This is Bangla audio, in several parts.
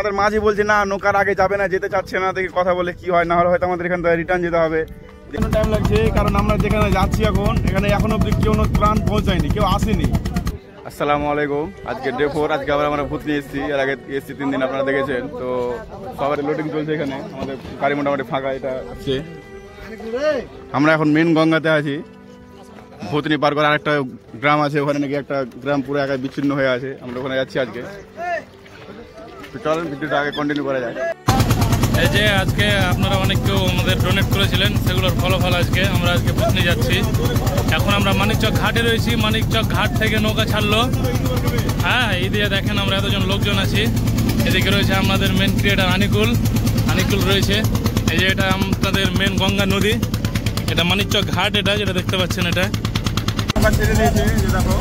আমাদের মাঝি বলছে না নৌকার আগে যাবে না, যেতে চাচ্ছে না, দেখি কথা বলে কি হয়, না হলে হয়তো আমাদের এখান থেকে রিটার্ন যেতে হবে। টাইম লাগছে কারণ আমরা যেখানে যাচ্ছি এখন এখানে এখন অব্দি কেউ ত্রাণ পৌঁছায়নি, কেউ আসেনি। আসসালামু আলাইকুম, আজকে ডে 4, আজকে আবার আমরা ভূত নিয়ে এসেছি, এর আগে এসেছি 3 দিন আপনারা দেখেছেন। তো সবার লোডিং চলছে এখানে, আমাদের গাড়ি মোটামুটি ফাঁকা। এটা হচ্ছে আমরা এখন মেন গঙ্গাতে আছি। ভূতনি পার করে আরেকটা গ্রাম আছে, ওখানে নাকি একটা গ্রাম পুরো একাই বিচ্ছিন্ন হয়ে আছে, আমরা ওখানে যাচ্ছি আজকে। তো চলেন ভিডিওটা আগে কন্টিনিউ করা যায়। এই যে আজকে আপনারা অনেক কেউ আমাদের ডোনেট করেছিলেন, সেগুলোর ফলাফল আজকে আমরা ভূতনি যাচ্ছি। এখন আমরা মানিকচক ঘাটে রয়েছি, মানিকচক ঘাট থেকে নৌকা ছাড়লো। হ্যাঁ, এই দিয়ে দেখেন আমরা এতজন লোকজন আছি। এদিকে রয়েছে আমাদের মেন ক্রিয়েটার আনিকুল রয়েছে। এই যে এটা আমাদের মেন গঙ্গা নদী, এটা মানিকচক ঘাট, এটা যেটা দেখতে পাচ্ছেন এটা ছেড়ে দিয়েছে। দেখো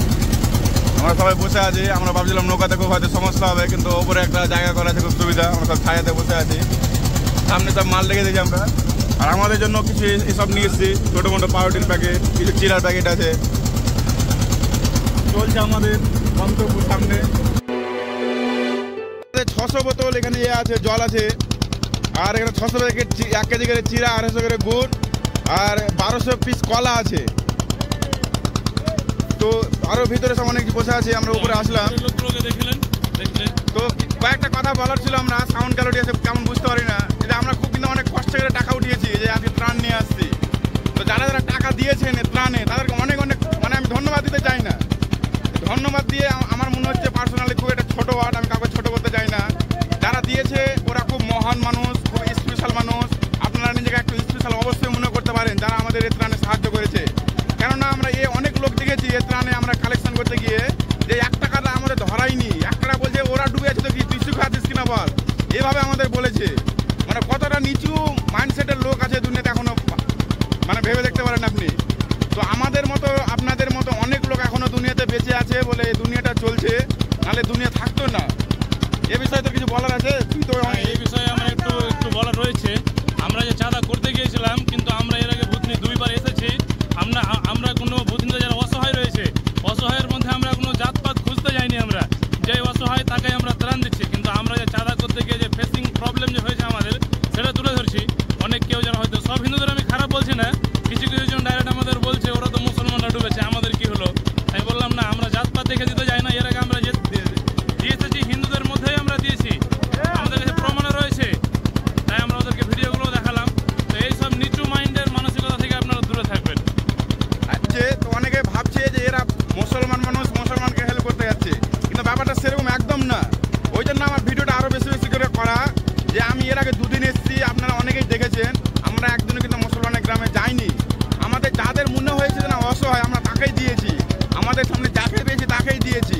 আমরা সবাই বসে আছি, আমরা ভাবছিলাম নৌকাতে খুব হয়তো সমস্যা হবে, কিন্তু ওপরে একটা জায়গা করা আছে খুব সুবিধা, আমরা সব ছায়াতে বসে আছি। সামনে সব মাল লেগে দিয়েছি আমরা, আর আমাদের জন্য কিছু এসব নিয়ে এসেছি, ছোটো মোটো পাউরুটির প্যাকেট, কিছু চিরার প্যাকেট আছে। চলছে আমাদের গন্তব্য সামনে। 600 বোতল এখানে আছে, জল আছে, আর এখানে 600 প্যাকেট 1 কেজি করে চিরা, 250 করে গুড়, আর 1200 পিস কলা আছে। তো আরো ভিতরে সব অনেক বসে আছে, আমরা উপরে আসলাম। তো কয়েকটা কথা বলার ছিল, আমরা সাউন্ড কোয়ালিটি আছে কেমন বুঝতে পারি না। এটা আমরা খুব কিন্তু অনেক কষ্ট করে টাকা উঠিয়েছি, যে আজকে ত্রাণ নিয়ে আসছি। তো যারা যারা টাকা দিয়েছেন ত্রাণে, তাদেরকে অনেক অনেক মানে আমি ধন্যবাদ দিতে চাই না। ধন্যবাদ দিয়ে আমার মনে হচ্ছে পার্সোনালি খুব একটা ছোটো ওয়ার্ড, আমি কাউকে ছোটো করতে চাই না। যারা দিয়েছে ওরা খুব মহান মানুষ, খুব স্পেশাল মানুষ। আপনারা নিজেকে একটু স্পেশাল অবশ্যই মনে করতে পারেন যারা আমাদের এই ত্রাণে সাহায্য করেছে। কেননা আমরা অনেক লোক দেখেছি এই ত্রাণে আমরা কালেকশন করতে গিয়ে, যে 1 টাকাটা আমাদের ধরাইনি। 1 টাকা বলছে ওরা ডুবে আছে, তো কি তুই সুখ আছিস কিনা বল, এভাবে আমাদের বলেছে। মানে কতটা নিচু মাইন্ডসেটের লোক আছে দুনিয়াতে এখনো, মানে ভেবে দেখতে পারেন আপনি। তো আমাদের মতো আপনাদের মতো অনেক লোক এখনো দুনিয়াতে বেঁচে আছে বলে এই দুনিয়াটা চলছে, নাহলে দুনিয়া থাকতো না। এ বিষয়ে তো কিছু বলার আছে? তুই তো এই বিষয়ে আমার একটু বলার রয়েছে। আমরা যে চাঁদা করতে গিয়েছিলাম, কিন্তু আমরা এর আগে ভূতনি 2 বার এসেছি। আমরা কোনো ভূতনিতে যারা অসহায় রয়েছে, অসহায়ের মধ্যে আমরা কোনো জাতপাত খুঁজতে যাইনি। আমরা যে অসহায় তাকে আমরা ত্রাণ দিচ্ছি, কিন্তু আমরা যে চাঁদা করতে গিয়ে যে ফেসিং প্রবলেম যে হয়েছে আমাদের, সেটা তুলে ধরছি। অনেক কেউ যেন হয়তো, সব হিন্দুদের আমি খারাপ বলছি না, কিছু কিছু জন ডাইরেক্ট আমাদের বলছে ওরা তো মুসলমানরা ডুবেছে, আমাদের কি হলো। আমি বললাম না, আমরা জাতপাত দেখে দিতে যাই না। এর আগে আমরা দিয়েছি হিন্দুদের মধ্যেই আমরা দিয়েছি, আমাদের কাছে প্রমাণও রয়েছে, তাই আমরা ওদেরকে ভিডিওগুলো দেখালাম। তো এইসব নিচু মাইন্ডের মানসিকতা থেকে আপনারা দূরে থাকবেন। তো অনেকে ভাবছে যে এরা মুসলমান মানুষ, মুসলমানকে হেল্প করতে যাচ্ছে, কিন্তু ব্যাপারটা সেরকম একদম না। ওই জন্য আমার ভিডিওটা আরো বেশি বেশি করে করা, যে আমি এর আগে 2 দিন এসেছি, আপনারা অনেকেই দেখেছেন। আমরা একদিনও কিন্তু মুসলমানের গ্রামে যাইনি। আমাদের যাদের মনে হয়েছে না অসহায়, আমরা তাকেই দিয়েছি, আমাদের সামনে যাকে পেয়েছি তাকেই দিয়েছি।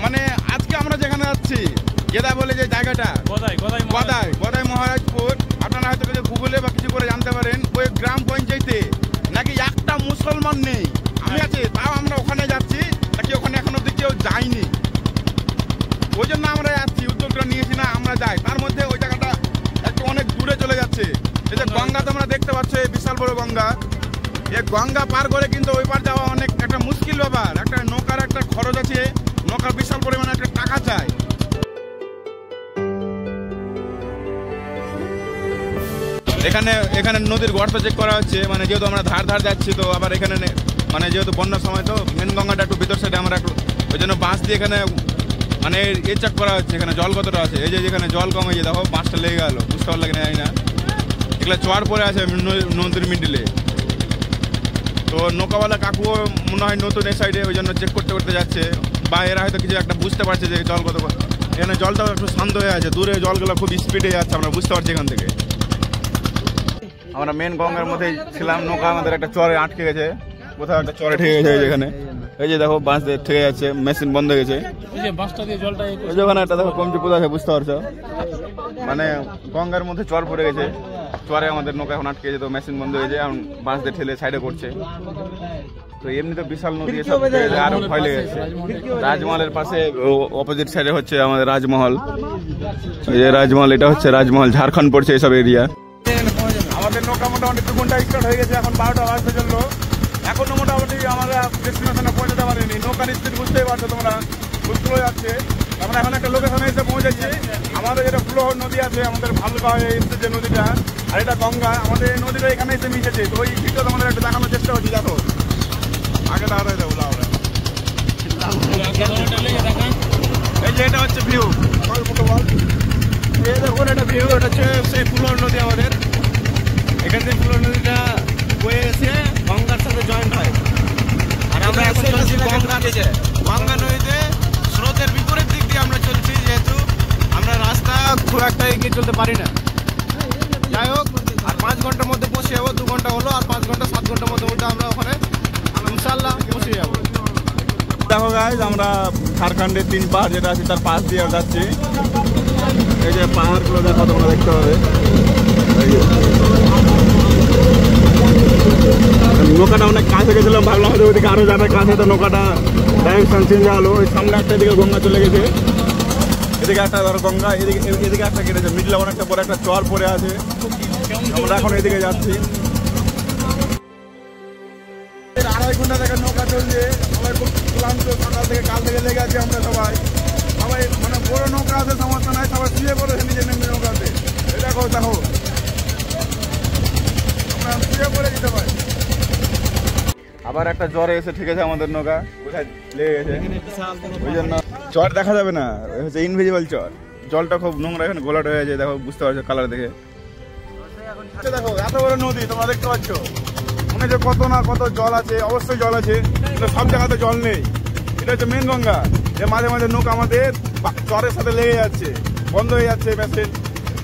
মানে আজকে আমরা যেখানে যাচ্ছি, যেটা বলে যে জায়গাটা গদাই মহারাজপুর, আপনারা হয়তো কিছু গুগলে বা কিছু করে জানতে পারেন। ওই গ্রাম পঞ্চায়েতে নাকি একটা মুসলমান নেই, আমি আছি, তাও আমরা ওখানে যাচ্ছি, নাকি ওখানে এখন অব্দি কেউ যায়নি। ওই জন্য আমরা যাচ্ছি, উদ্যোগটা নিয়েছি না আমরা যাই। তার মধ্যে ওই জায়গাটা একটু অনেক দূরে চলে যাচ্ছে। এই যে গঙ্গা তোমরা দেখতে পাচ্ছ, এই বিশাল বড় গঙ্গা, এই গঙ্গা পার করে কিন্তু ওই পার যাওয়া অনেক একটা মুশকিল ব্যাপার। একটা নৌকার একটা খরচ আছে, নৌকার বিশাল পরিমাণে একটা টাকা চাই। এখানে নদীর গর্ত চেক করা হচ্ছে, মানে যেহেতু আমরা ধার যাচ্ছি, তো আবার এখানে মানে যেহেতু বন্যার সময়, তো মেন গঙ্গাটা একটু ভিতর সাইডে আমরা একটু, ওই জন্য বাঁশ দিয়ে এখানে মানে চেক করা হচ্ছে এখানে জল কতটা আছে। এই যে যেখানে জল কমে, যে দেখো বাঁশটা লেগে গেল, বুঝতে পারলে কিনা জানি না। এগুলো চর পরে আছে নদীর মিডিলে। তো নৌকাওয়ালা কাকুও মনে হয় নতুন এই সাইডে, ওই জন্য চেক করতে করতে যাচ্ছে, বা এরা হয়তো কিছু একটা বুঝতে পারছে যে জল কত। এখানে জলটাও একটু শান্ত হয়ে আছে, দূরে জলগুলো খুব স্পিডে যাচ্ছে, আমরা বুঝতে পারছি এখান থেকে। আমরা মেন গঙ্গার মধ্যে ছিলাম, নৌকা আমাদের একটা চরে আটকে গেছে, কোথাও একটা চরে ঠেকে গেছে। যেখানে এই যে দেখো বাঁশ দিয়ে ঠেকে যাচ্ছে, মেশিন বন্ধ হয়ে গেছে। ওখানে একটা দেখো কমতি কোথায় আছে, বুঝতে পারছো, মানে গঙ্গার মধ্যে চর পড়ে গেছে, চরে আমাদের নৌকা এখন আটকে গেছে, তো মেশিন বন্ধ হয়ে যায়, এখন বাঁশ দিয়ে ঠেলে সাইডে করছে। তো এমনি তো বিশাল নদী, আরো ভয় লেগেছে। রাজমহলের পাশে অপোজিট সাইডে হচ্ছে আমাদের রাজমহল। এই যে রাজমহল, এটা হচ্ছে রাজমহল, ঝাড়খণ্ড পড়ছে এইসব এরিয়া। আমাদের নৌকা মোটামুটি 2 ঘন্টা স্টার্ট হয়ে গেছে, এখন 12টা বাজতে চললো। এখনো মোটামুটি আমরা ডেস্টিনেশনে পৌঁছাতে পারিনি। নৌকার স্পিড বুঝতেই পারছো তোমরা, খুব স্লো যাচ্ছে। আমরা এখন একটা লোকেশনে এসে পৌঁছেছি। আমাদের যেটা ফ্লোর নদী আছে, আমাদের ভালুকা হয়ে এসছে যে নদীটা, আর এটা গঙ্গা, আমাদের এই নদীটা এখানে এসে মিশেছে। তো ওই ভিডিও আমাদের একটু দেখানোর চেষ্টা করছি। দেখো আগে দাঁড়ায় যাবো আমরা, এই যে এটা হচ্ছে ভিউ, এই দেখুন এটা ভিউ, এটা হচ্ছে সেই ফ্লোর নদী আমাদের। এখান থেকে ফ্লোর নদীটা বয়ে এসে গঙ্গার সাথে জয়েন্ট হয়। আর আমরা এখন চলছি গঙ্গা নদীতে স্রোতের বিপরীত দিক দিয়ে আমরা চলছি, যেহেতু আমরা রাস্তা খুব একটা এগিয়ে চলতে পারি না। যাই হোক, আর 5 ঘন্টার মধ্যে পৌঁছে যাবো। 2 ঘন্টা হলো, আর 5 ঘন্টা 7 ঘন্টার মধ্যে আমরা ওখানে ইনশাল্লাহ পৌঁছে যাবো। দেখো গাইজ, আমরা ঝাড়খণ্ডের 3 পাহাড় যেটা আছে তার পাশ দিয়ে যাচ্ছি। এই যে পাহাড়গুলো দেখো, তোমরা দেখতে হবে। নৌকাটা অনেক কাছে গেছিলাম, ভাবলাম হয়তো ওইদিকে আরো যাবে কাছে, তো নৌকাটা ডাইরেকশন চেঞ্জ হলো। ওই সামনে একটা এদিকে গঙ্গা চলে গেছে, এদিকে একটা ধরো গঙ্গা, এদিকে একটা কেটেছে, মিডলে অনেকটা বড় একটা চর পড়ে আছে। আমরা এখন এদিকে যাচ্ছি। 2.5 ঘন্টা থেকে নৌকা চলছে, সবাই খুব ক্লান্ত, সকাল থেকে কাল থেকে লেগে আছি আমরা সবাই। মানে বড় নৌকা আছে সমস্যা নাই, সবাই শুয়ে পড়েছে নিজের নেমে নৌকাতে। দেখো দেখো আমরা শুয়ে পড়ে দিতে পারি। আবার একটা জ্বরে এসে ঠিক আছে আমাদের নৌকা, কোথায় লেগে গেছে ওই জন্য চর দেখা যাবে না, হচ্ছে ইনভিজিবল চর। জলটা খুব নোংরা, এখানে গোলাট হয়ে যায়, দেখো বুঝতে পারছো কালার দেখে। দেখো এত বড় নদী তোমরা দেখতে পাচ্ছ, মনে হচ্ছে কত না কত জল আছে। অবশ্যই জল আছে, কিন্তু সব জায়গাতে জল নেই। এটা হচ্ছে মেন গঙ্গা, যে মাঝে মাঝে নৌকা আমাদের চরের সাথে লেগে যাচ্ছে, বন্ধ হয়ে যাচ্ছে মেশিন।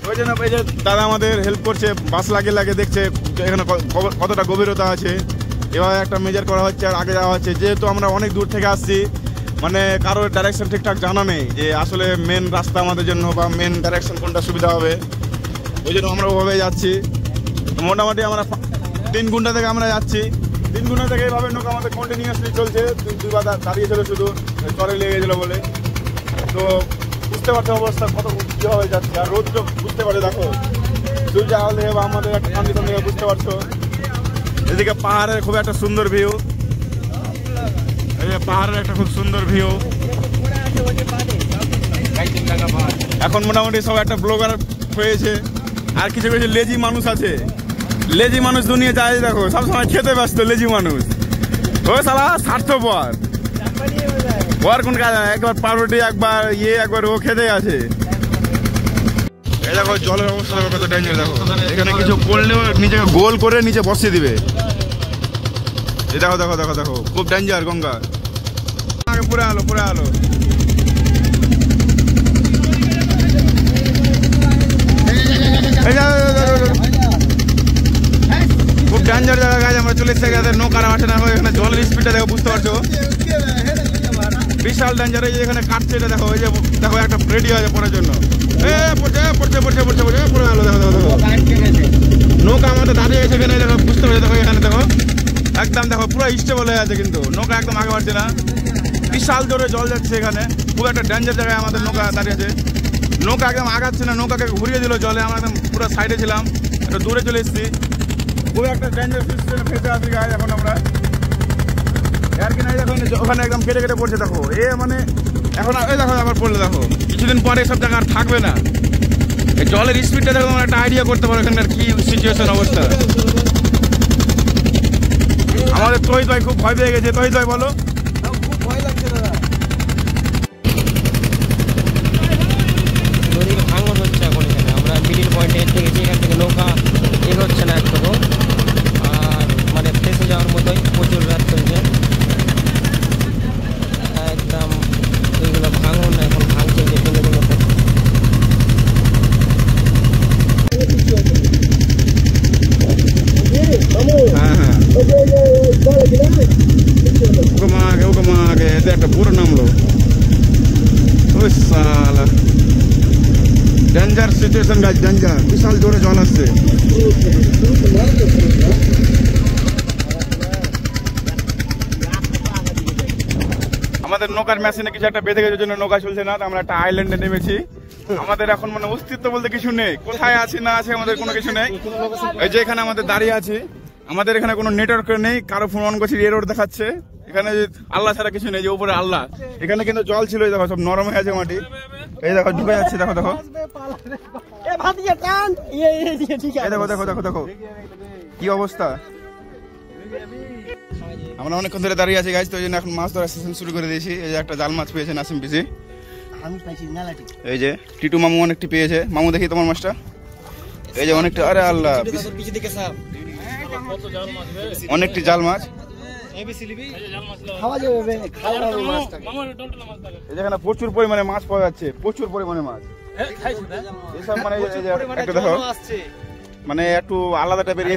ওই জন্য এই যে দাদা আমাদের হেল্প করছে, বাস লাগিয়ে লাগিয়ে দেখছে এখানে কতটা গভীরতা আছে। এভাবে একটা মেজার করা হচ্ছে আর আগে যাওয়া হচ্ছে। যেহেতু আমরা অনেক দূর থেকে আসছি, মানে কারোর ডাইরেকশন ঠিকঠাক জানা নেই যে আসলে মেন রাস্তা আমাদের জন্য বা মেন ডাইরেকশন কোনটা সুবিধা হবে, ওই জন্য আমরা ওভাবে যাচ্ছি। মোটামুটি আমরা 3 ঘন্টা থেকে আমরা যাচ্ছি। 3 ঘন্টা থেকে এইভাবে নৌকা আমাদের কন্টিনিউয়াসলি চলছে। 2বার দাঁড়িয়েছিল শুধু চরে লেগে গেছিল বলে। তো বুঝতে পারছো অবস্থা কত কীভাবে যাচ্ছে। আর রোদ তো বুঝতে পারে, দেখো সূর্য আলো বা আমাদের একটা কন্ডিশন দেখে বুঝতে পারছো। এদিকে পাহাড়ের খুব একটা সুন্দর ভিউ, এই যে পাহাড়ের একটা খুব সুন্দর ভিউ। এখন মোটামুটি সব একটা ব্লগার হয়েছে, আর কিছু কিছু লেজি মানুষ আছে। লেজি মানুষ দুনিয়া যায়, দেখো সবসময় খেতে ব্যস্ত লেজি মানুষ। ও সালা স্বার্থপর, ওর কোন কাজ, একবার পাউরুটি একবার একবার ও খেতে আছে। এই দেখো জলের অবস্থা কত ডেঞ্জার, দেখো এখানে কিছু করলেও নিজেকে গোল করে নিচে বসিয়ে দিবে। এই দেখো দেখো দেখো দেখো খুব ডেঞ্জার গঙ্গা। পুরে আলো পুরে আলো। খুব ডেঞ্জার জায়গা গাছ, আমরা চলে এসেছি। নৌকার আসে না, এখানে জলের স্পিডটা দেখো বুঝতে পারছো, বিশাল ডেঞ্জার। এই যে এখানে কাটছে, এটা দেখো, এই যে দেখো একটা রেডি হয়েছে পড়ার জন্য। পড়ছে পড়ছে পড়ছে পড়ছে পড়ছে পড়ে গেলো। দেখো দেখো দেখো নৌকা আমাদের দাঁড়িয়ে গেছে এখানে, দেখো বুঝতে পারছো। দেখো এখানে দেখো একদম দেখো পুরো স্টেবল হয়ে আছে, কিন্তু নৌকা একদম আগে বাড়ছে না। বিশাল জোরে জল যাচ্ছে এখানে, খুব একটা ডেঞ্জার জায়গায় আমাদের নৌকা দাঁড়িয়ে আছে। নৌকা একদম আগাচ্ছে না, নৌকাকে ঘুরিয়ে দিল জলে। আমরা একদম পুরো সাইডে ছিলাম, একটু দূরে চলে এসেছি। খুব একটা ডেঞ্জার সিস্টেম ফেসে আছি গায়ে এখন আমরা। আর কি নাই, দেখো ওখানে একদম কেটে কেটে পড়ছে। দেখো মানে এখন এই দেখো আবার পড়লে, দেখো কিছুদিন পরে এসব জায়গা আর থাকবে না। এই জলের স্পিডটা দেখো, আমরা একটা আইডিয়া করতে পারো এখানকার কি সিচুয়েশন অবস্থা। আমাদের তহিদ ভাই খুব ভয় পেয়ে গেছে। তহিদ ভাই বলো। খুব ভয় লাগছে দাদা, নদীর ভাঙন হচ্ছে এখন এখানে। আমরা মিডিল পয়েন্টে এসে গেছি, এখান থেকে নৌকা এগোচ্ছে না একটু, আর মানে ফেসে যাওয়ার মতোই প্রচুর রাত চলছে একদম। এইগুলো ভাঙন এখন ভাঙছে, যে কোনো কোনো একটা পুরো নামলো। ওই সালা ডেঞ্জার সিচুয়েশন গাছ, ডেঞ্জার, বিশাল জোরে জল আসছে। আমাদের নৌকার মেশিনে কিছু একটা বেঁধে গেছে, জন্য নৌকা চলছে না। আমরা একটা আইল্যান্ডে নেমেছি। আমাদের এখন মানে অস্তিত্ব বলতে কিছু নেই, কোথায় আছি না আছে আমাদের কোনো কিছু নেই। এই যে এখানে আমাদের দাঁড়িয়ে আছি, আমাদের এখানে কোনো নেটওয়ার্ক নেই, কারো ফোন অন করছি এরর দেখাচ্ছে। এখানে আল্লাহ ছাড়া কিছু নেই, যে উপরে আল্লাহ। এখানে কিন্তু জল ছিল, এই দেখো সব নরম হয়ে আছে মাটি, এই দেখো ডুবে যাচ্ছে, দেখো দেখো দেখো দেখো দেখো দেখো কি অবস্থা। আমরা অনেকক্ষণ ধরে দাঁড়িয়ে আছি গাইজ, তো এই জন্য এখন মাছ ধরার সেশন শুরু করে দিয়েছি। এই যে একটা জাল মাছ পেয়েছে নাসিম পিসি, এই যে টিটু মামু অনেকটি পেয়েছে। মামু দেখি তোমার মাছটা, এই যে অনেকটা, আরে আল্লাহ অনেকটি জাল মাছ। এখানে প্রচুর পরিমাণে মাছ পাওয়া যাচ্ছে, প্রচুর পরিমাণে মাছ। এসব মানে একটু দেখো, মানে একটু আলাদা টাইপের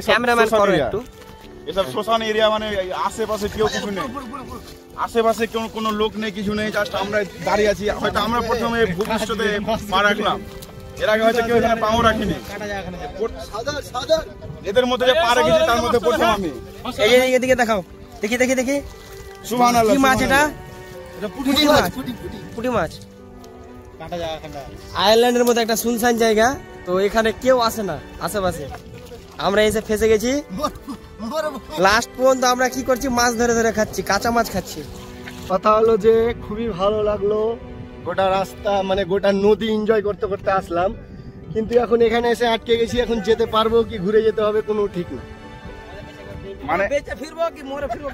এসব শ্মশান এরিয়া, মানে আশেপাশে কেউ কিছু নেই, আশেপাশে কোনো লোক নেই, কিছু নেই, জাস্ট আমরা দাঁড়িয়ে আছি। হয়তো আমরা প্রথমে ভূপৃষ্ঠতে পা রাখলাম, এর আগে হয়তো কেউ এখানে পাও রাখিনি। এদের মধ্যে যে পা রেখেছি তার মধ্যে প্রথম আমি। এদিকে দেখাও, দেখি দেখি দেখি সুবহানাল্লাহ। কি মাছ এটা? পুঁটি মাছ, পুঁটি মাছ। আয়ারল্যান্ডের মধ্যে একটা সুনসান জায়গা, তো এখানে কেউ আসে না আশেপাশে। আমরা এসে ফেসে গেছি, লাস্ট পর্যন্ত আমরা কি করছি, মাছ ধরে ধরে খাচ্ছি, কাঁচা মাছ খাচ্ছি। কথা হলো যে খুবই ভালো লাগলো, গোটা রাস্তা মানে গোটা নদী এনজয় করতে করতে আসলাম, কিন্তু এখন এখানে এসে আটকে গেছি। এখন যেতে পারবো কি ঘুরে যেতে হবে কোনো ঠিক না। মানে বেঁচে ফিরবো কি মরে ফিরবো,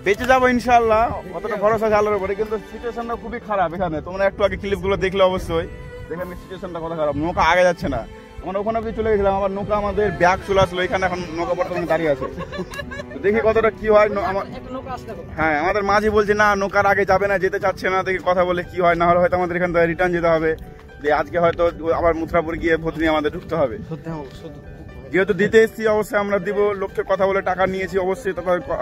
বেঁচে যাবো ইনশাআল্লাহ, অতটা ভরসা আছে আল্লাহর উপরে। কিন্তু সিচুয়েশনটা খুবই খারাপ এখানে, তোমরা একটু আগে ক্লিপগুলো দেখলে অবশ্যই এখানে সিচুয়েশনটা কত খারাপ। নৌকা আগে যাচ্ছে না, আমরা ওখানে অব্দি চলে গেছিলাম, আমার নৌকা আমাদের ব্যাগ চলে আসলো এখানে, এখন নৌকা বর্তমানে দাঁড়িয়ে আছে। দেখি কতটা কি হয়। হ্যাঁ, আমাদের মাঝি বলছে না নৌকার আগে যাবে না, যেতে চাচ্ছে না, দেখি কথা বলে কি হয়। না হলে হয়তো আমাদের এখান থেকে রিটার্ন যেতে হবে, যে আজকে হয়তো আবার মুত্রাপুর গিয়ে ভোতনি আমাদের ঢুকতে হবে। যেহেতু দিতে এসেছি অবশ্যই আমরা দিব, লোককে কথা বলে টাকা নিয়েছি, অবশ্যই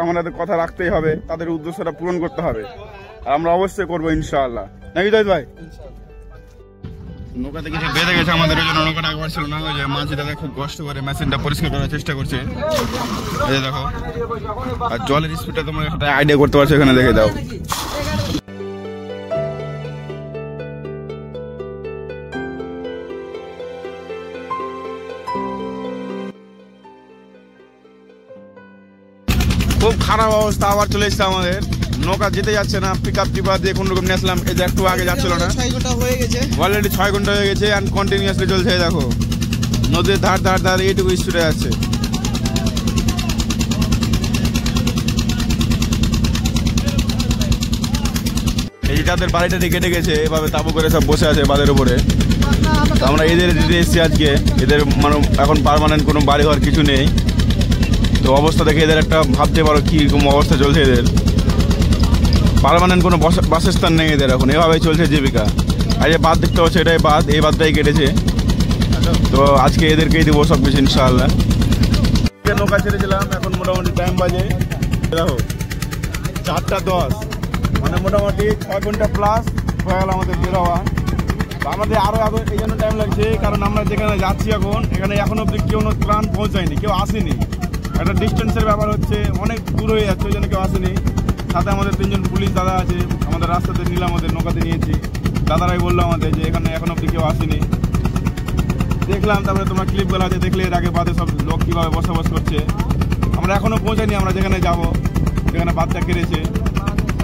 আমাদের কথা রাখতেই হবে, তাদের উদ্দেশ্যটা পূরণ করতে হবে, আর আমরা অবশ্যই করবো ইনশাআল্লাহ, নাকি ভাই? নৌকাতে কিছু বেঁধে গেছে আমাদের, ওই জন্য নৌকাটা একবার ছিল না। ওই যে মাঝি দাদা খুব কষ্ট করে মেশিনটা পরিষ্কার করার চেষ্টা করছে, এই যে দেখো। আর জলের স্পিডটা তোমরা একটা আইডিয়া করতে পারছো, এখানে দেখে দাও। খুব খারাপ অবস্থা, আবার চলে এসছে আমাদের নৌকা, যেতে যাচ্ছে না। পিক আপ টিপার দিয়ে কোন রকম নিয়ে আসলাম, এই যে একটু আগে যাচ্ছিল না, 6 ঘন্টা হয়ে গেছে অলরেডি 6 ঘন্টা হয়ে গেছে, আর কন্টিনিউয়াসলি চলছে। দেখো নদীর ধার ধার ধার এইটুকু স্পিডে যাচ্ছে। এই যে যাদের বাড়িটা কেটে গেছে, এভাবে তাবু করে সব বসে আছে বাঁধের উপরে। আমরা এদের দিতে এসেছি আজকে, এদের মানে এখন পার্মানেন্ট কোনো বাড়ি ঘর কিছু নেই, তো অবস্থা দেখে এদের একটা ভাবতে পারো কি রকম অবস্থা চলছে এদের। পার্মানেন্ট কোনো বাসস্থান নেই এদের, এখন এভাবেই চলছে জীবিকা। আর যে বাঁধ দেখতে পাচ্ছ, এটাই বাঁধ, এই বাঁধটাই কেটেছে। তো আজকে এদেরকেই দেবো সব কিছু ইনশাআল্লাহ। নৌকা ছেড়েছিলাম, এখন মোটামুটি টাইম বাজে দেখো 4:10, মানে মোটামুটি 6 ঘন্টা প্লাস হয়ে গেল আমাদের বের হওয়া। তো আমাদের আরও এই জন্য টাইম লাগছে, কারণ আমরা যেখানে যাচ্ছি এখন, এখানে এখন অব্দি কেউ ত্রাণ পৌঁছায়নি, কেউ আসেনি। একটা ডিস্টেন্সের ব্যাপার হচ্ছে, অনেক দূর হয়ে যাচ্ছে, ওই জন্য কেউ আসেনি। সাথে আমাদের 3 জন পুলিশ দাদা আছে, আমাদের রাস্তাতে নিলাম, আমাদের নৌকাতে নিয়েছি। দাদারাই বললো আমাদের যে এখানে এখন অব্দি কেউ আসেনি। দেখলাম, তারপরে তোমার ক্লিপগুলো আছে, দেখলে এর আগে বাদে সব লোক কীভাবে বসবাস করছে। আমরা এখনও পৌঁছাইনি, আমরা যেখানে যাবো, যেখানে বাদটা কেটেছে,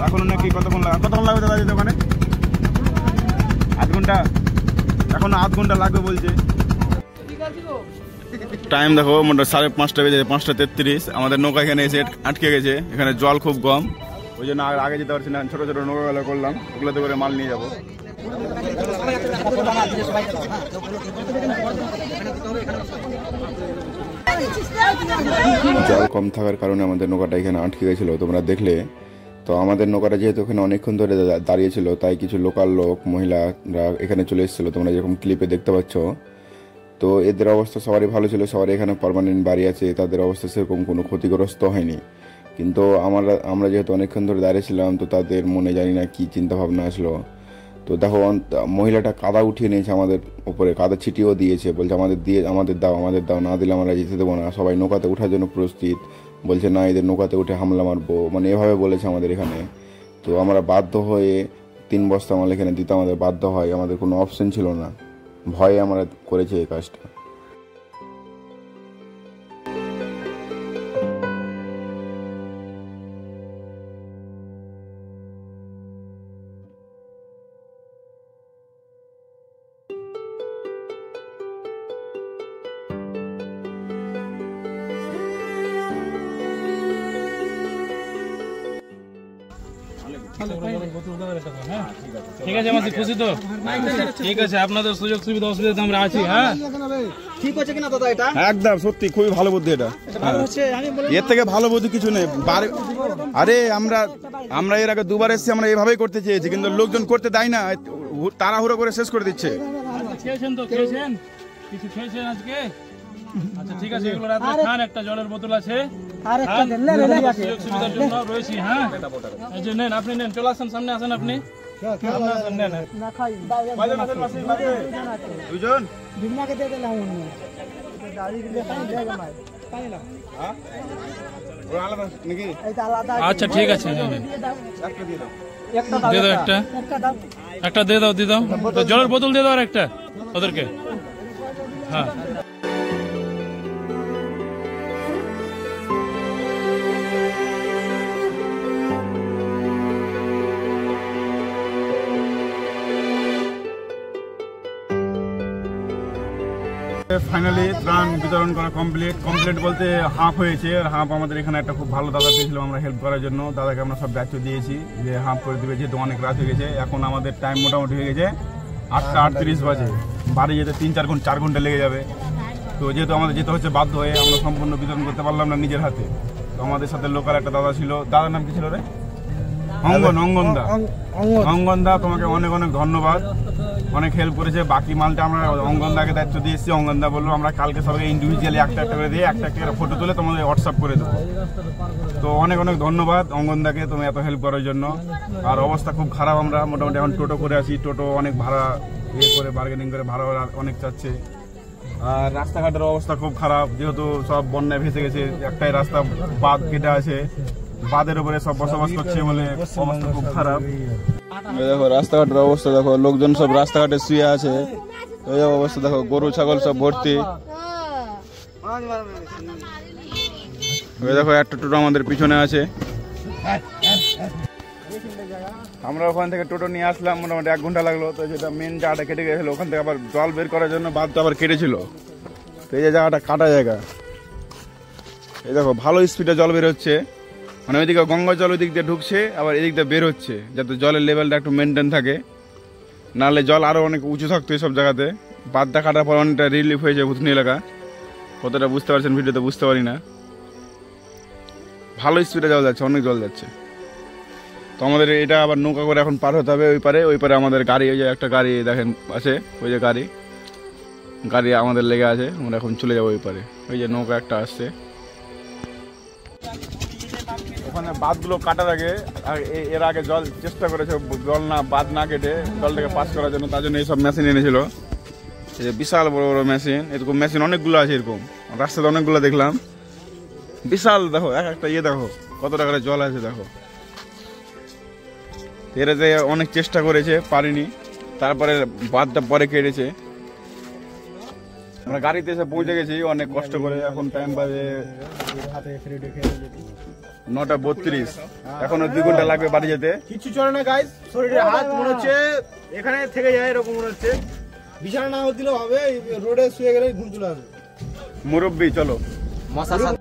এখনও নাকি কতক্ষণ লাগবে দাদা যেতে ওখানে? 8 ঘন্টা, এখনো 8 ঘন্টা লাগবে বলছে। টাইম দেখো মোটামুটি 5:30 বেজে, 5:33। আমাদের নৌকা এখানে এসে আটকে গেছে, এখানে জল খুব কম, ওই জন্য আগে যেতে পারছি না। ছোটো ছোটো নৌকাগুলো করলাম, ওগুলোতে করে মাল নিয়ে যাবো। জল কম থাকার কারণে আমাদের নৌকাটা এখানে আটকে গেছিলো, তোমরা দেখলে। তো আমাদের নৌকাটা যেহেতু এখানে অনেকক্ষণ ধরে দাঁড়িয়েছিল, তাই কিছু লোকাল লোক মহিলারা এখানে চলে এসেছিলো, তোমরা যেরকম ক্লিপে দেখতে পাচ্ছ। তো এদের অবস্থা সবারই ভালো ছিল, সবারই এখানে পার্মানেন্ট বাড়ি আছে, তাদের অবস্থা সেরকম কোনো ক্ষতিগ্রস্ত হয়নি। কিন্তু আমরা যেহেতু অনেকক্ষণ ধরে দাঁড়িয়েছিলাম, তো তাদের মনে জানি না কি চিন্তা ভাবনা আসলো। তো দেখো মহিলাটা কাদা উঠিয়ে নিয়েছে আমাদের উপরে, কাদা ছিটিয়েও দিয়েছে, বলছে আমাদের দাও, না দিলে আমরা যেতে দেবো না। সবাই নৌকাতে ওঠার জন্য প্রস্তুত, বলছে না এদের নৌকাতে উঠে হামলা মারবো, মানে এভাবে বলেছে আমাদের এখানে। তো আমরা বাধ্য হয়ে 3 বস্তা মাল এখানে দিতে আমাদের বাধ্য হয়, আমাদের কোনো অপশন ছিল না, ভয়ে আমরা করেছি এই কাজটা। ঠিক আছে মাসি, খুশি তো? ঠিক আছে, আপনাদের সুযোগ সুবিধা অসুবিধা আমরা আছি। হ্যাঁ ঠিক আছে কিনা দাদা এটা? একদম সত্যি খুবই ভালো বুদ্ধি এটা। এর থেকে ভালো বুদ্ধি কিছু নেই। আরে আমরা এর আগে দুবার এসেছি, আমরা এইভাবেই করতে চেয়েছি, কিন্তু লোকজন করতে দেয় না, তাড়াহুড়ো করে শেষ করে দিচ্ছে। খেয়েছেন তো? খেয়েছেন? কিছু খেয়েছেন আজকে? আচ্ছা ঠিক আছে, এগুলো রাতে খান। একটা জলের বোতল আছে, সুযোগ সুবিধার জন্য রয়েছি। হ্যাঁ এই যে নেন, আপনি নেন, চলে আসেন, সামনে আসেন আপনি। নেন দুজন আচ্ছা ঠিক আছে, দিয়ে দাও একটা দিয়ে দাও, তো জলের বোতল দিয়ে দাও আর একটা ওদেরকে। হ্যাঁ ফাইনালি ত্রাণ বিতরণ করা কমপ্লিট বলতে হাফ হয়েছে, আর হাফ আমাদের এখানে একটা খুব ভালো দাদা পেয়েছিলাম আমরা হেল্প করার জন্য। দাদাকে আমরা সব দায়িত্ব দিয়েছি যে হাফ করে দেবে, যেহেতু অনেক রাত হয়ে গেছে। এখন আমাদের টাইম মোটামুটি হয়ে গেছে 8:38 বাজে, বাড়ি যেতে 4 ঘন্টা লেগে যাবে। তো যেহেতু আমাদের যেতে হচ্ছে বাধ্য হয়ে, আমরা সম্পূর্ণ বিতরণ করতে পারলাম না নিজের হাতে। তো আমাদের সাথে লোকাল একটা দাদা ছিল, দাদার নাম কি ছিল রে? অঙ্গনদা, তোমাকে অনেক অনেক ধন্যবাদ, অনেক হেল্প করেছে। বাকি মালটা আমরা অঙ্গনদাকে দায়িত্ব দিয়েছি। অঙ্গনদা বললো আমরা কালকে সবাইকে ইন্ডিভিজুয়ালি একটা করে দিয়ে একটা ফটো তুলে তোমাদের হোয়াটসঅ্যাপ করে দেবো। তো অনেক অনেক ধন্যবাদ অঙ্গনদাকে, তুমি এত হেল্প করার জন্য। আর অবস্থা খুব খারাপ, আমরা মোটামুটি এখন টোটো করে আছি, টোটো অনেক ভাড়া করে বার্গেনিং করে ভাড়া অনেক চাচ্ছে। আর রাস্তাঘাটের অবস্থা খুব খারাপ, যেহেতু সব বন্যায় ভেসে গেছে। একটাই রাস্তা বাঁধ কেটে আছে, বাঁধের উপরে সব বসবাস করছে বলে অবস্থা খুব খারাপ। দেখো রাস্তাঘাটের অবস্থা, দেখো লোকজন সব রাস্তাঘাটে শুয়ে আছে, এই অবস্থা দেখো, গরু ছাগল সব ভর্তি। দেখো একটা টোটো আমাদের পিছনে আছে, আমরা ওখান থেকে টোটো নিয়ে আসলাম, মোটামুটি 1 ঘন্টা লাগলো। তো যেটা মেন জায়গাটা কেটে গেছিলো, ওখান থেকে আবার জল বের করার জন্য বাঁধটা আবার কেটেছিল। তো এই যে জায়গাটা কাটা জায়গা, এই দেখো ভালো স্পিডে জল বের হচ্ছে, মানে ওইদিকে গঙ্গা জল ওই দিক দিয়ে ঢুকছে, আবার এদিক দিয়ে বের হচ্ছে, যাতে জলের লেভেলটা একটু মেনটেন থাকে। নাহলে জল আরো অনেক উঁচু থাকতো এইসব জায়গাতে। বাঁধটা কাটার পর অনেকটা রিলিফ হয়েছে ভুতনি এলাকা। কতটা বুঝতে পারছেন ভিডিওতে বুঝতে পারি না। ভালো স্পিডে জল যাচ্ছে, অনেক জল যাচ্ছে। তো আমাদের এটা আবার নৌকা করে এখন পার হতে হবে ওই পারে আমাদের গাড়ি, ওই যে একটা গাড়ি দেখেন আছে, ওই যে গাড়ি আমাদের লেগে আছে। আমরা এখন চলে যাবো ওই পারে, ওই যে নৌকা একটা আসছে। ওখানে বাঁধগুলো কাটার আগে, এর আগে জল চেষ্টা করেছে বাঁধ না কেটে জলটাকে পাস করার জন্য, তার জন্য এইসব মেশিন এনেছিল। এই যে বিশাল বড় বড় মেশিন, এরকম মেশিন অনেকগুলো আছে, এরকম রাস্তাতে অনেকগুলো দেখলাম। বিশাল দেখো একটা দেখো কত টাকার জল আছে দেখো। এরা যে অনেক চেষ্টা করেছে, পারিনি, তারপরে বাঁধটা পরে কেটেছে। আমরা গাড়িতে এসে পৌঁছে গেছি অনেক কষ্ট করে। এখন টাইম বাজে 9:32, এখনো 2 ঘন্টা লাগবে বাড়ি যেতে। কিছু চলে না গাইস, শরীরে হাত মনে হচ্ছে এখানে থেকে যায়, এরকম মনে হচ্ছে। বিছানা না দিলেও হবে, রোডে শুয়ে গেলে ঘুম চলে আসবে। মুরব্বি চলো, মশার সাথে